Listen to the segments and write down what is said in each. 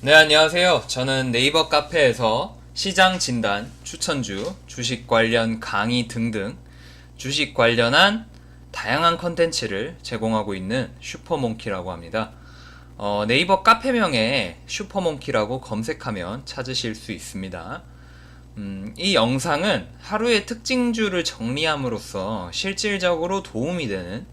네, 안녕하세요. 저는 네이버 카페에서 시장 진단, 추천주, 주식 관련 강의 등등 주식 관련한 다양한 컨텐츠를 제공하고 있는 슈퍼몽키라고 합니다. 네이버 카페명에 슈퍼몽키라고 검색하면 찾으실 수 있습니다. 이 영상은 하루의 특징주를 정리함으로써 실질적으로 도움이 되는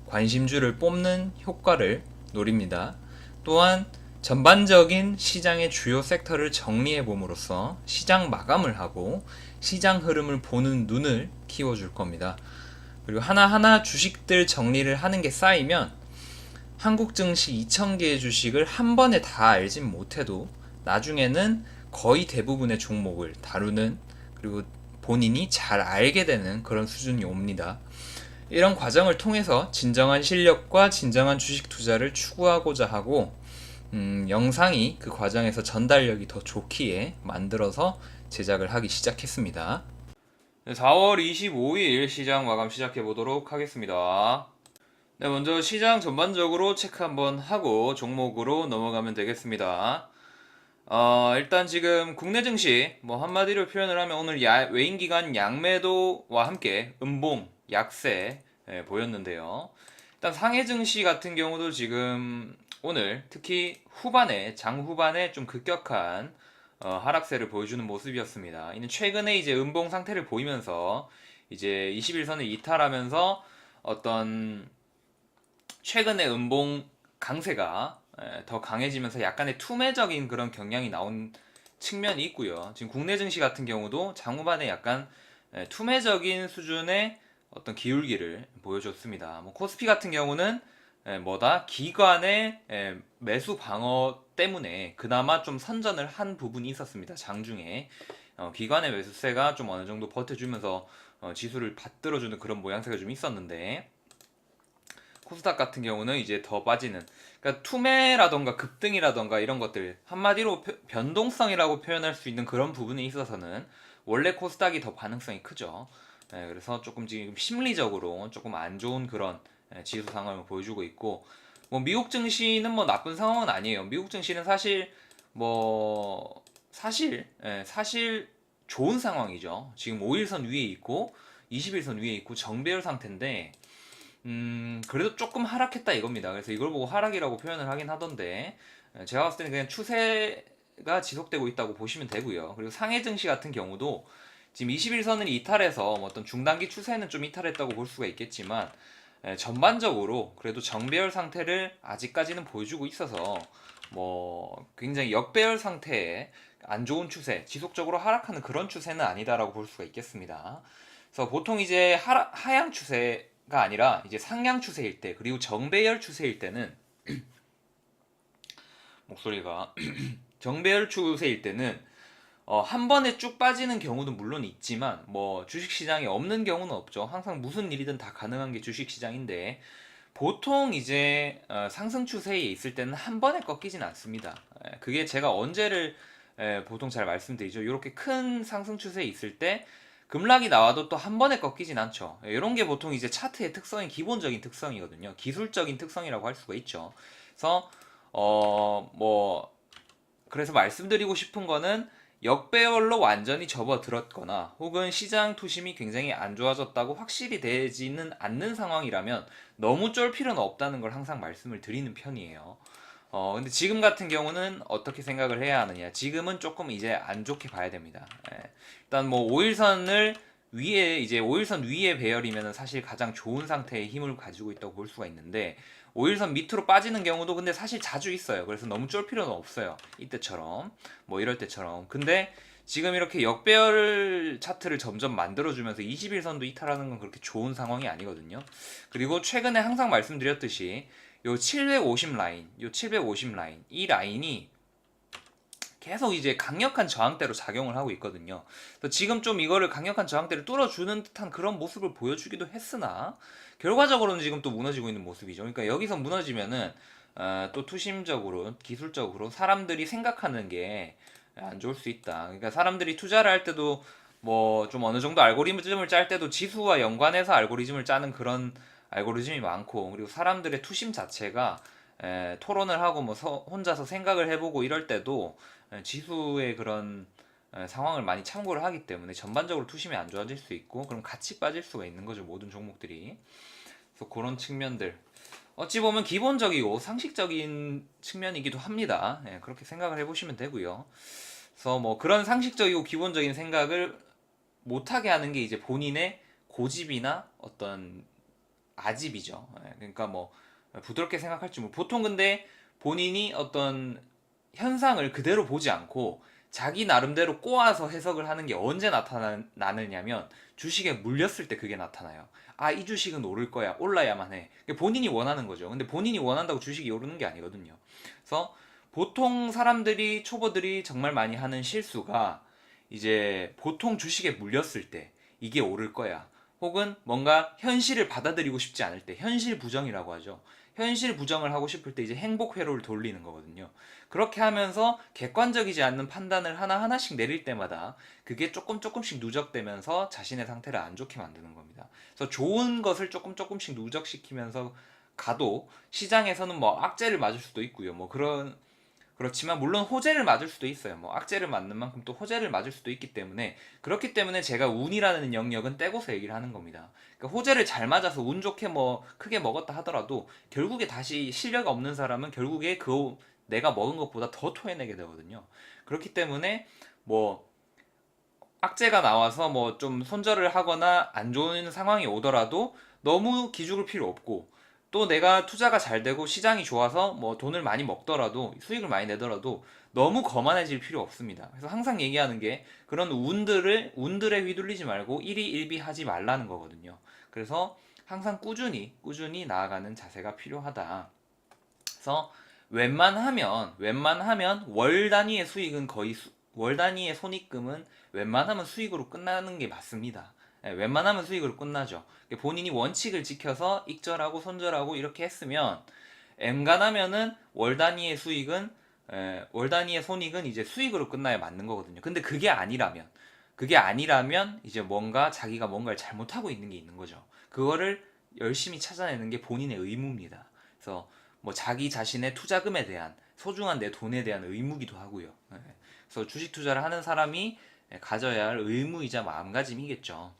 관심주를 뽑는 효과를 노립니다. 또한 전반적인 시장의 주요 섹터를 정리해 봄으로써 시장 마감을 하고 시장 흐름을 보는 눈을 키워줄 겁니다. 그리고 하나하나 주식들 정리를 하는 게 쌓이면 한국 증시 2,000개의 주식을 한 번에 다 알진 못해도 나중에는 거의 대부분의 종목을 다루는, 그리고 본인이 잘 알게 되는 그런 수준이 옵니다. 이런 과정을 통해서 진정한 실력과 진정한 주식 투자를 추구하고자 하고, 영상이 그 과정에서 전달력이 더 좋기에 만들어서 제작을 하기 시작했습니다. 4월 25일 시장 마감 시작해 보도록 하겠습니다. 네, 먼저 시장 전반적으로 체크 한번 하고 종목으로 넘어가면 되겠습니다. 일단 지금 국내 증시 뭐 한마디로 표현을 하면 오늘 외인 기관 양매도와 함께 음봉, 약세 보였는데요. 일단 상해 증시 같은 경우도 지금 오늘 특히 후반에 장 후반에 좀 급격한 하락세를 보여주는 모습이었습니다. 이는 최근에 이제 음봉 상태를 보이면서 이제 21선을 이탈하면서 어떤 최근에 음봉 강세가 더 강해지면서 약간의 투매적인 그런 경향이 나온 측면이 있고요. 지금 국내 증시 같은 경우도 장후반에 약간 투매적인 수준의 어떤 기울기를 보여줬습니다. 뭐 코스피 같은 경우는 뭐다 기관의 매수 방어 때문에 그나마 좀 선전을 한 부분이 있었습니다. 장중에 기관의 매수세가 좀 어느 정도 버텨주면서 지수를 받들어주는 그런 모양새가 좀 있었는데, 코스닥 같은 경우는 이제 더 빠지는, 그러니까 투매라던가 급등이라던가 이런 것들, 한마디로 변동성이라고 표현할 수 있는 그런 부분에 있어서는 원래 코스닥이 더 반응성이 크죠. 그래서 조금 지금 심리적으로 조금 안 좋은 그런 지수 상황을 보여주고 있고, 뭐 미국 증시는 뭐 나쁜 상황은 아니에요. 미국 증시는 사실 뭐 사실 좋은 상황이죠. 지금 5일선 위에 있고 21선 위에 있고 정배열 상태인데, 그래도 조금 하락했다 이겁니다. 그래서 이걸 보고 하락이라고 표현을 하긴 하던데, 제가 봤을 때는 그냥 추세가 지속되고 있다고 보시면 되고요. 그리고 상해 증시 같은 경우도 지금 21선을 이탈해서 뭐 어떤 중단기 추세는 좀 이탈했다고 볼 수가 있겠지만, 전반적으로 그래도 정배열 상태를 아직까지는 보여주고 있어서 뭐 굉장히 역배열 상태에 안 좋은 추세, 지속적으로 하락하는 그런 추세는 아니다라고 볼 수가 있겠습니다. 그래서 보통 이제 하향 추세가 아니라 이제 상향 추세일 때, 그리고 정배열 추세일 때는 목소리가 정배열 추세일 때는 한 번에 쭉 빠지는 경우도 물론 있지만 뭐 주식시장에 없는 경우는 없죠. 항상 무슨 일이든 다 가능한 게 주식시장인데, 보통 이제 상승 추세에 있을 때는 한 번에 꺾이진 않습니다. 그게 제가 언제를 보통 잘 말씀드리죠. 이렇게 큰 상승 추세에 있을 때 급락이 나와도 또 한 번에 꺾이진 않죠. 이런 게 보통 이제 차트의 특성이 기본적인 특성이거든요. 기술적인 특성이라고 할 수가 있죠. 그래서 뭐 그래서 말씀드리고 싶은 거는, 역배열로 완전히 접어들었거나 혹은 시장 투심이 굉장히 안 좋아졌다고 확실히 되지는 않는 상황이라면 너무 쫄 필요는 없다는 걸 항상 말씀을 드리는 편이에요. 근데 지금 같은 경우는 어떻게 생각을 해야 하느냐? 지금은 조금 이제 안 좋게 봐야 됩니다. 일단 뭐 5일선을 위에, 이제 5일선 위에 배열이면 사실 가장 좋은 상태의 힘을 가지고 있다고 볼 수가 있는데, 5일선 밑으로 빠지는 경우도 근데 사실 자주 있어요. 그래서 너무 쫄 필요는 없어요. 이때처럼 뭐 이럴 때처럼. 근데 지금 이렇게 역배열 차트를 점점 만들어주면서 21선도 이탈하는 건 그렇게 좋은 상황이 아니거든요. 그리고 최근에 항상 말씀드렸듯이 요 750 라인, 요 750 라인, 이 라인이 계속 이제 강력한 저항대로 작용을 하고 있거든요. 그래서 지금 좀 이거를 강력한 저항대를 뚫어주는 듯한 그런 모습을 보여주기도 했으나, 결과적으로는 지금 또 무너지고 있는 모습이죠. 그러니까 여기서 무너지면은 또 투심적으로, 기술적으로 사람들이 생각하는 게 안 좋을 수 있다. 그러니까 사람들이 투자를 할 때도 뭐 좀 어느 정도 알고리즘을 짤 때도 지수와 연관해서 알고리즘을 짜는 그런 알고리즘이 많고, 그리고 사람들의 투심 자체가 토론을 하고 뭐 혼자서 생각을 해보고 이럴 때도 지수의 그런 상황을 많이 참고를 하기 때문에 전반적으로 투심이 안 좋아질 수 있고 그럼 같이 빠질 수가 있는 거죠, 모든 종목들이. 그래서 그런 측면들 어찌 보면 기본적이고 상식적인 측면이기도 합니다. 그렇게 생각을 해보시면 되고요. 그래서 뭐 그런 상식적이고 기본적인 생각을 못하게 하는 게 이제 본인의 고집이나 어떤 아집이죠. 그러니까 뭐 부드럽게 생각할지 뭐 보통 근데 본인이 어떤 현상을 그대로 보지 않고 자기 나름대로 꼬아서 해석을 하는 게 언제 나타나느냐면 주식에 물렸을 때 그게 나타나요. 아, 이 주식은 오를 거야. 올라야만 해. 본인이 원하는 거죠. 근데 본인이 원한다고 주식이 오르는 게 아니거든요. 그래서 보통 사람들이 초보들이 정말 많이 하는 실수가 이제 보통 주식에 물렸을 때 이게 오를 거야. 혹은 뭔가 현실을 받아들이고 싶지 않을 때 현실 부정이라고 하죠. 현실 부정을 하고 싶을 때 이제 행복 회로를 돌리는 거거든요. 그렇게 하면서 객관적이지 않는 판단을 하나하나씩 내릴 때마다 그게 조금씩 누적되면서 자신의 상태를 안 좋게 만드는 겁니다. 그래서 좋은 것을 조금씩 누적시키면서 가도 시장에서는 뭐 악재를 맞을 수도 있고요. 뭐 그렇지만 물론 호재를 맞을 수도 있어요. 뭐 악재를 맞는 만큼 또 호재를 맞을 수도 있기 때문에 그렇기 때문에 제가 운이라는 영역은 떼고서 얘기를 하는 겁니다. 그러니까 호재를 잘 맞아서 운 좋게 뭐 크게 먹었다 하더라도 결국에 다시 실력 없는 사람은 결국에 그 내가 먹은 것보다 더 토해내게 되거든요. 그렇기 때문에 뭐 악재가 나와서 뭐 좀 손절을 하거나 안 좋은 상황이 오더라도 너무 기죽을 필요 없고 또 내가 투자가 잘 되고 시장이 좋아서 뭐 돈을 많이 먹더라도 수익을 많이 내더라도 너무 거만해질 필요 없습니다. 그래서 항상 얘기하는 게 그런 운들에 휘둘리지 말고 일희일비하지 말라는 거거든요. 그래서 항상 꾸준히 나아가는 자세가 필요하다. 그래서 웬만하면 월 단위의 수익은 거의 월 단위의 손익금은 웬만하면 수익으로 끝나는 게 맞습니다. 웬만하면 수익으로 끝나죠. 본인이 원칙을 지켜서 익절하고 손절하고 이렇게 했으면 엔간하면은 월 단위의 손익은 이제 수익으로 끝나야 맞는 거거든요. 근데 그게 아니라면 이제 뭔가 자기가 뭔가를 잘못하고 있는 게 있는 거죠. 그거를 열심히 찾아내는 게 본인의 의무입니다. 그래서 뭐 자기 자신의 투자금에 대한 소중한 내 돈에 대한 의무기도 하고요. 그래서 주식 투자를 하는 사람이 가져야 할 의무이자 마음가짐이겠죠.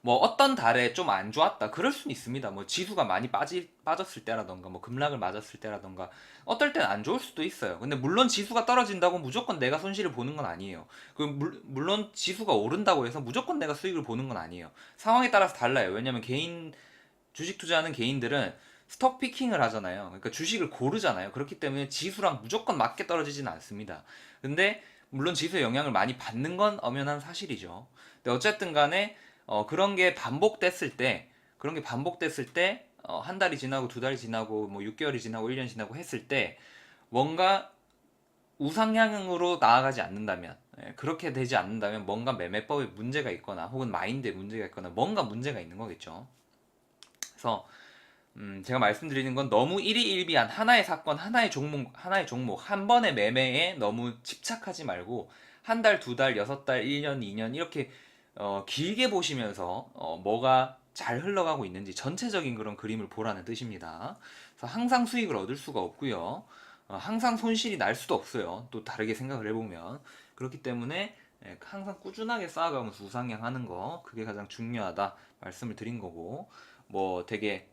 뭐 어떤 달에 좀 안 좋았다 그럴 수는 있습니다. 뭐 지수가 많이 빠졌을 때라던가 뭐 급락을 맞았을 때라던가 어떨 땐 안 좋을 수도 있어요. 근데 물론 지수가 떨어진다고 무조건 내가 손실을 보는 건 아니에요. 물론 지수가 오른다고 해서 무조건 내가 수익을 보는 건 아니에요. 상황에 따라서 달라요. 왜냐면 주식 투자하는 개인들은 스톡 피킹을 하잖아요. 그러니까 주식을 고르잖아요. 그렇기 때문에 지수랑 무조건 맞게 떨어지지는 않습니다. 근데 물론 지수의 영향을 많이 받는 건 엄연한 사실이죠. 근데 어쨌든 간에 그런 게 반복됐을 때 한 달이 지나고 두 달이 지나고 뭐 6개월이 지나고 1년 지나고 했을 때 뭔가 우상향으로 나아가지 않는다면 그렇게 되지 않는다면 뭔가 매매법에 문제가 있거나 혹은 마인드에 문제가 있거나 뭔가 문제가 있는 거겠죠. 그래서 제가 말씀드리는 건 너무 일희일비한 하나의 사건, 하나의 종목, 한 번의 매매에 너무 집착하지 말고 한 달, 두 달, 여섯 달, 1년, 2년 이렇게 길게 보시면서 뭐가 잘 흘러가고 있는지 전체적인 그런 그림을 보라는 뜻입니다. 그래서 항상 수익을 얻을 수가 없고요. 항상 손실이 날 수도 없어요. 또 다르게 생각을 해보면. 그렇기 때문에 항상 꾸준하게 쌓아가면서 우상향하는 거 그게 가장 중요하다 말씀을 드린 거고 뭐 되게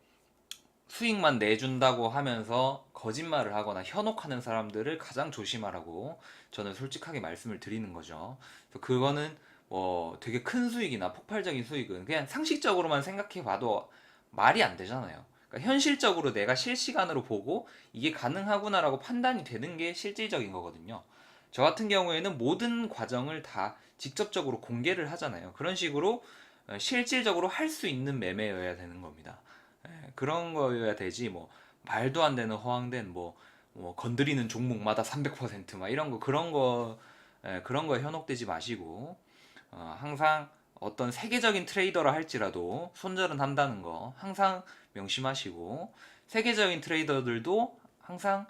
수익만 내준다고 하면서 거짓말을 하거나 현혹하는 사람들을 가장 조심하라고 저는 솔직하게 말씀을 드리는 거죠. 그래서 그거는 뭐 되게 큰 수익이나 폭발적인 수익은 그냥 상식적으로만 생각해 봐도 말이 안 되잖아요. 그러니까 현실적으로 내가 실시간으로 보고 이게 가능하구나라고 판단이 되는 게 실질적인 거거든요. 저 같은 경우에는 모든 과정을 다 직접적으로 공개를 하잖아요. 그런 식으로 실질적으로 할 수 있는 매매여야 되는 겁니다. 그런 거여야 되지 뭐 말도 안 되는 허황된 뭐 건드리는 종목마다 300%막 이런 거 그런 거에 현혹되지 마시고 항상 어떤 세계적인 트레이더라 할지라도 손절은 한다는 거 항상 명심하시고 세계적인 트레이더들도 항상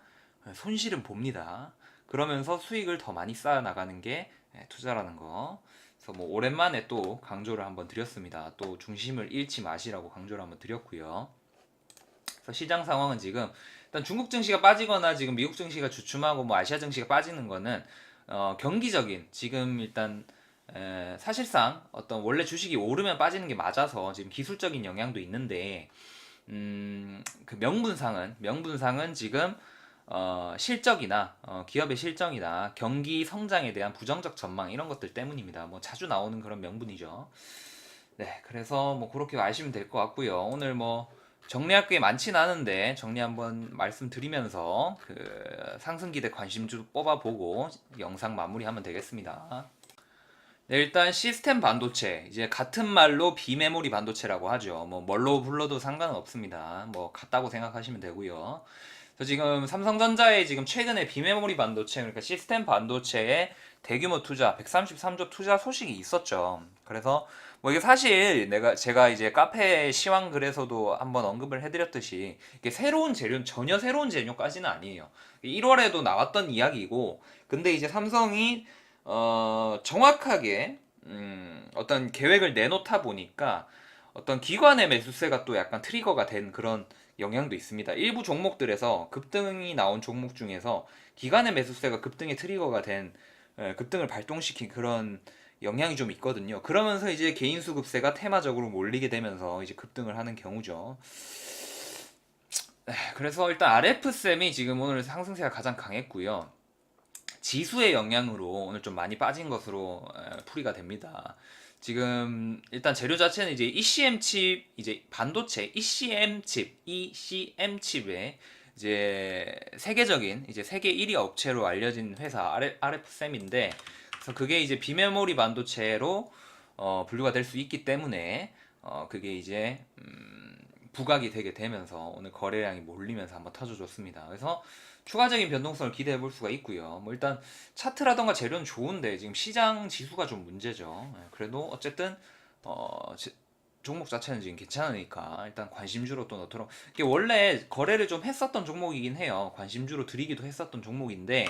손실은 봅니다. 그러면서 수익을 더 많이 쌓아 나가는 게 투자라는 거. 그래서 뭐 오랜만에 또 강조를 한번 드렸습니다. 또 중심을 잃지 마시라고 강조를 한번 드렸고요. 그래서 시장 상황은 지금 일단 중국 증시가 빠지거나 지금 미국 증시가 주춤하고 뭐 아시아 증시가 빠지는 거는 경기적인 지금 일단 사실상 어떤 원래 주식이 오르면 빠지는 게 맞아서 지금 기술적인 영향도 있는데 그 명분상은 지금 실적이나 기업의 실적이나 경기 성장에 대한 부정적 전망 이런 것들 때문입니다. 뭐 자주 나오는 그런 명분이죠. 네, 그래서 뭐 그렇게 아시면 될 것 같고요. 오늘 뭐 정리할 게 많진 않은데 정리 한번 말씀드리면서 그 상승기대 관심주 뽑아보고 영상 마무리하면 되겠습니다. 네, 일단 시스템 반도체 이제 같은 말로 비메모리 반도체라고 하죠. 뭐 뭘로 불러도 상관은 없습니다. 뭐 같다고 생각하시면 되고요. 그래서 지금 삼성전자의 지금 최근에 비메모리 반도체 그러니까 시스템 반도체에 대규모 투자 133조 투자 소식이 있었죠. 그래서 뭐 이게 사실 제가 이제 카페 시황 글에서도 한번 언급을 해드렸듯이 이게 새로운 재료 전혀 새로운 재료까지는 아니에요. 1월에도 나왔던 이야기고 근데 이제 삼성이 정확하게 어떤 계획을 내놓다 보니까 어떤 기관의 매수세가 또 약간 트리거가 된 그런 영향도 있습니다. 일부 종목들에서 급등이 나온 종목 중에서 기관의 매수세가 급등의 트리거가 된 급등을 발동시킨 그런 영향이 좀 있거든요. 그러면서 이제 개인 수급세가 테마적으로 몰리게 되면서 이제 급등을 하는 경우죠. 그래서 일단 RF쌤이 지금 오늘 상승세가 가장 강했고요. 지수의 영향으로 오늘 좀 많이 빠진 것으로 풀이가 됩니다. 지금 일단 재료 자체는 이제 ECM 칩, 이제 반도체 ECM 칩에 이제 세계적인 이제 세계 1위 업체로 알려진 회사 RF쌤인데, 그래서 그게 이제 비메모리 반도체로 분류가 될 수 있기 때문에 그게 이제 부각이 되게 되면서 오늘 거래량이 몰리면서 한번 터져줬습니다. 그래서 추가적인 변동성을 기대해 볼 수가 있고요. 뭐 일단 차트라던가 재료는 좋은데 지금 시장 지수가 좀 문제죠. 그래도 어쨌든 종목 자체는 지금 괜찮으니까 일단 관심주로 또 넣도록. 이게 원래 거래를 좀 했었던 종목이긴 해요. 관심주로 드리기도 했었던 종목인데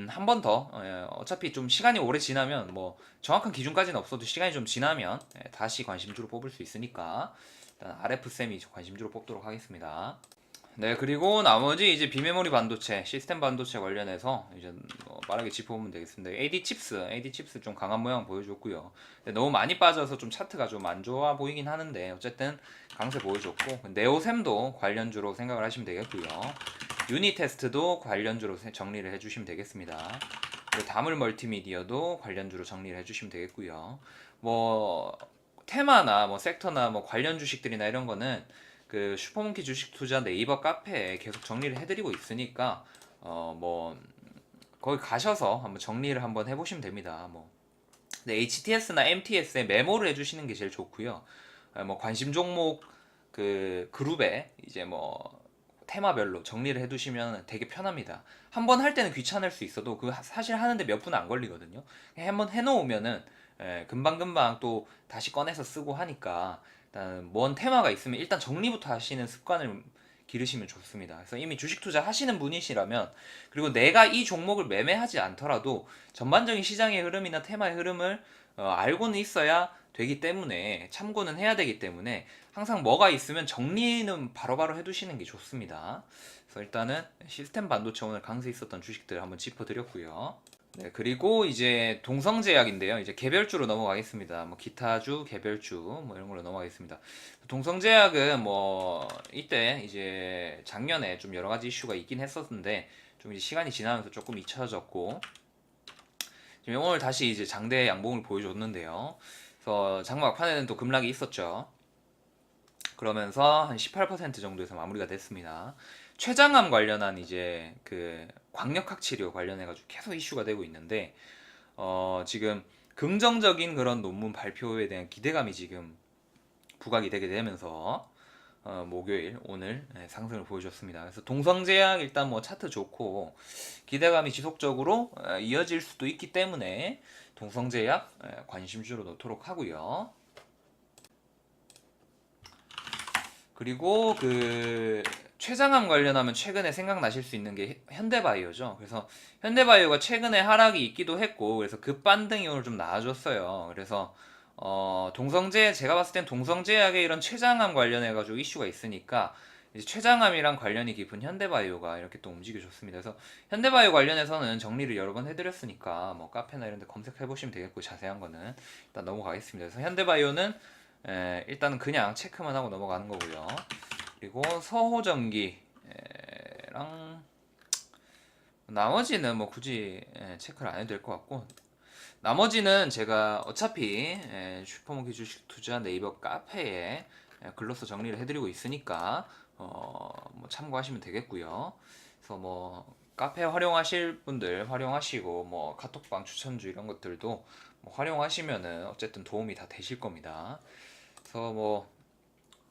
한 번 더 어차피 좀 시간이 오래 지나면 뭐 정확한 기준까지는 없어도 시간이 좀 지나면 다시 관심주로 뽑을 수 있으니까 일단 RF쌤이 관심주로 뽑도록 하겠습니다. 네, 그리고 나머지 이제 비메모리 반도체, 시스템 반도체 관련해서 이제 빠르게 짚어보면 되겠습니다. AD 칩스 좀 강한 모양 보여줬고요. 너무 많이 빠져서 좀 차트가 좀 안 좋아 보이긴 하는데 어쨌든 강세 보여줬고, 네오셈도 관련주로 생각을 하시면 되겠고요. 유니테스트도 관련주로 정리를 해주시면 되겠습니다. 그리고 다물 멀티미디어도 관련주로 정리를 해주시면 되겠고요. 뭐 테마나 뭐 섹터나 뭐 관련 주식들이나 이런 거는 그 슈퍼모키 주식 투자 네이버 카페에 계속 정리를 해드리고 있으니까 뭐 거기 가셔서 한번 정리를 한번 해보시면 됩니다. 뭐 근데 HTS나 MTS에 메모를 해주시는 게 제일 좋고요. 뭐 관심 종목 그 그룹에 이제 뭐 테마별로 정리를 해두시면 되게 편합니다. 한번 할 때는 귀찮을 수 있어도 그 사실 하는데 몇 분 안 걸리거든요. 한번 해놓으면은 금방금방 또 다시 꺼내서 쓰고 하니까 일단 뭔 테마가 있으면 일단 정리부터 하시는 습관을 기르시면 좋습니다. 그래서 이미 주식 투자 하시는 분이시라면, 그리고 내가 이 종목을 매매하지 않더라도 전반적인 시장의 흐름이나 테마의 흐름을 알고는 있어야 되기 때문에, 참고는 해야 되기 때문에 항상 뭐가 있으면 정리는 바로바로 해두시는 게 좋습니다. 그래서 일단은 시스템 반도체 오늘 강세 있었던 주식들 한번 짚어드렸고요. 네, 그리고 이제 동성제약인데요. 이제 개별주로 넘어가겠습니다. 뭐 기타주, 개별주 뭐 이런 걸로 넘어가겠습니다. 동성제약은 뭐 이때 이제 작년에 좀 여러 가지 이슈가 있긴 했었는데 좀 이제 시간이 지나면서 조금 잊혀졌고, 지금 오늘 다시 이제 장대 양봉을 보여줬는데요. 그래서 장마 막판에는 또 급락이 있었죠. 그러면서 한 18% 정도에서 마무리가 됐습니다. 췌장암 관련한 이제 그 광역학 치료 관련해가지고 계속 이슈가 되고 있는데 지금 긍정적인 그런 논문 발표에 대한 기대감이 지금 부각이 되게 되면서 목요일 오늘 상승을 보여줬습니다. 그래서 동성제약 일단 뭐 차트 좋고 기대감이 지속적으로 이어질 수도 있기 때문에 동성제약 관심주로 놓도록 하고요. 그리고 그 췌장암 관련하면 최근에 생각나실 수 있는 게 현대바이오죠. 그래서 현대바이오가 최근에 하락이 있기도 했고, 그래서 급반등이 오늘 좀 나아졌어요. 그래서 제가 봤을 땐 동성제약에 이런 췌장암 관련해가지고 이슈가 있으니까 이제 췌장암이랑 관련이 깊은 현대바이오가 이렇게 또 움직여줬습니다. 그래서 현대바이오 관련해서는 정리를 여러 번 해드렸으니까 뭐 카페나 이런 데 검색해 보시면 되겠고, 자세한 거는 일단 넘어가겠습니다. 그래서 현대바이오는 일단은 그냥 체크만 하고 넘어가는 거고요. 그리고 서호전기랑 나머지는 뭐 굳이 체크를 안 해도 될 것 같고, 나머지는 제가 어차피 슈퍼모기 주식 투자 네이버 카페에 글로서 정리를 해드리고 있으니까 뭐 참고하시면 되겠고요. 그래서 뭐 카페 활용하실 분들 활용하시고, 뭐 카톡방 추천주 이런 것들도 뭐 활용하시면은 어쨌든 도움이 다 되실 겁니다. 그래서 뭐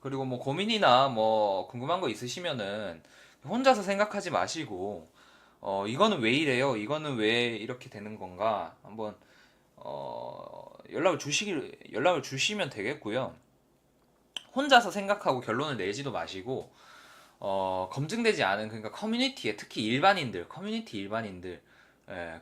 그리고 뭐 고민이나 뭐 궁금한 거 있으시면은 혼자서 생각하지 마시고, 이거는 왜 이래요? 이거는 왜 이렇게 되는 건가? 한번 연락을 주시면 되겠고요. 혼자서 생각하고 결론을 내지도 마시고, 검증되지 않은, 그러니까 커뮤니티에, 특히 커뮤니티 일반인들,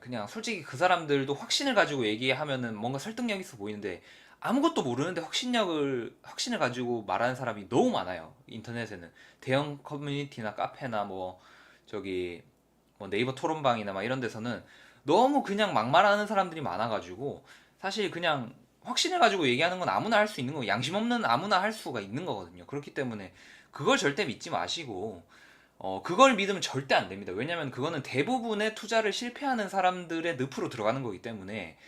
그냥 솔직히 그 사람들도 확신을 가지고 얘기하면은 뭔가 설득력 있어 보이는데, 아무것도 모르는데 확신을 가지고 말하는 사람이 너무 많아요. 인터넷에는. 대형 커뮤니티나 카페나 뭐, 저기, 뭐 네이버 토론방이나 막 이런 데서는 너무 그냥 막말하는 사람들이 많아가지고, 사실 그냥 확신을 가지고 얘기하는 건 아무나 할 수 있는 거, 양심 없는 아무나 할 수가 있는 거거든요. 그렇기 때문에 그걸 절대 믿지 마시고, 그걸 믿으면 절대 안 됩니다. 왜냐면 그거는 대부분의 투자를 실패하는 사람들의 늪으로 들어가는 거기 때문에,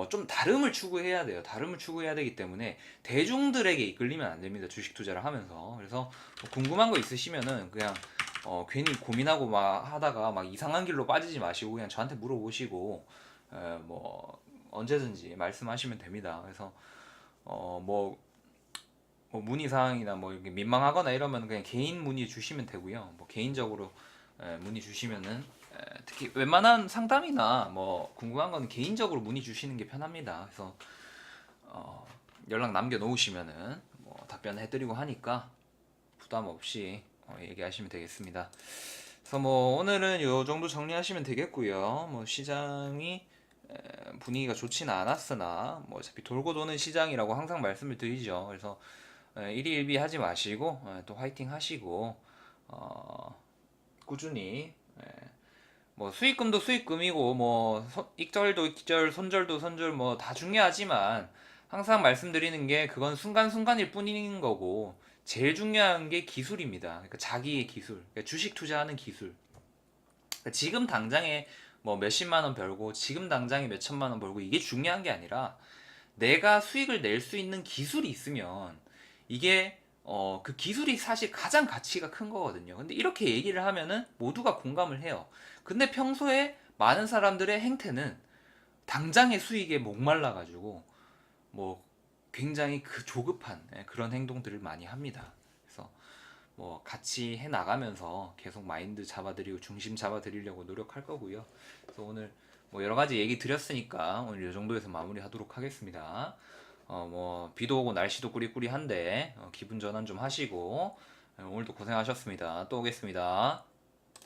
좀 다름을 추구해야 돼요. 다름을 추구해야 되기 때문에 대중들에게 이끌리면 안 됩니다. 주식 투자를 하면서. 그래서 뭐 궁금한 거 있으시면은 그냥 괜히 고민하고 막 하다가 막 이상한 길로 빠지지 마시고 그냥 저한테 물어보시고, 뭐 언제든지 말씀하시면 됩니다. 그래서 뭐 문의사항이나 뭐 이렇게 민망하거나 이러면 그냥 개인 문의 주시면 되고요. 뭐 개인적으로 문의 주시면은, 특히 웬만한 상담이나 뭐 궁금한 거는 개인적으로 문의 주시는 게 편합니다. 그래서 연락 남겨 놓으시면은 뭐 답변해드리고 하니까 부담 없이 얘기하시면 되겠습니다. 그래서 뭐 오늘은 요 정도 정리하시면 되겠고요. 뭐 시장이 분위기가 좋지는 않았으나 뭐 어차피 돌고 도는 시장이라고 항상 말씀을 드리죠. 그래서 일희일비 하지 마시고 또 화이팅 하시고, 꾸준히, 뭐 수익금도 수익금이고 뭐 익절도 익절, 손절도 손절, 뭐 다 중요하지만 항상 말씀드리는 게, 그건 순간순간일 뿐인 거고 제일 중요한 게 기술입니다. 그러니까 자기의 기술, 그러니까 주식 투자하는 기술. 그러니까 지금 당장에 뭐 몇십만 원 벌고 지금 당장에 몇천만 원 벌고 이게 중요한 게 아니라, 내가 수익을 낼 수 있는 기술이 있으면 이게 그 기술이 사실 가장 가치가 큰 거거든요. 근데 이렇게 얘기를 하면은 모두가 공감을 해요. 근데 평소에 많은 사람들의 행태는 당장의 수익에 목말라 가지고 뭐 굉장히 그 조급한 그런 행동들을 많이 합니다. 그래서 뭐 같이 해 나가면서 계속 마인드 잡아드리고 중심 잡아드리려고 노력할 거고요. 그래서 오늘 뭐 여러 가지 얘기 드렸으니까 오늘 이 정도에서 마무리하도록 하겠습니다. 뭐 비도 오고 날씨도 꾸리꾸리한데 기분 전환 좀 하시고, 오늘도 고생하셨습니다. 또 오겠습니다.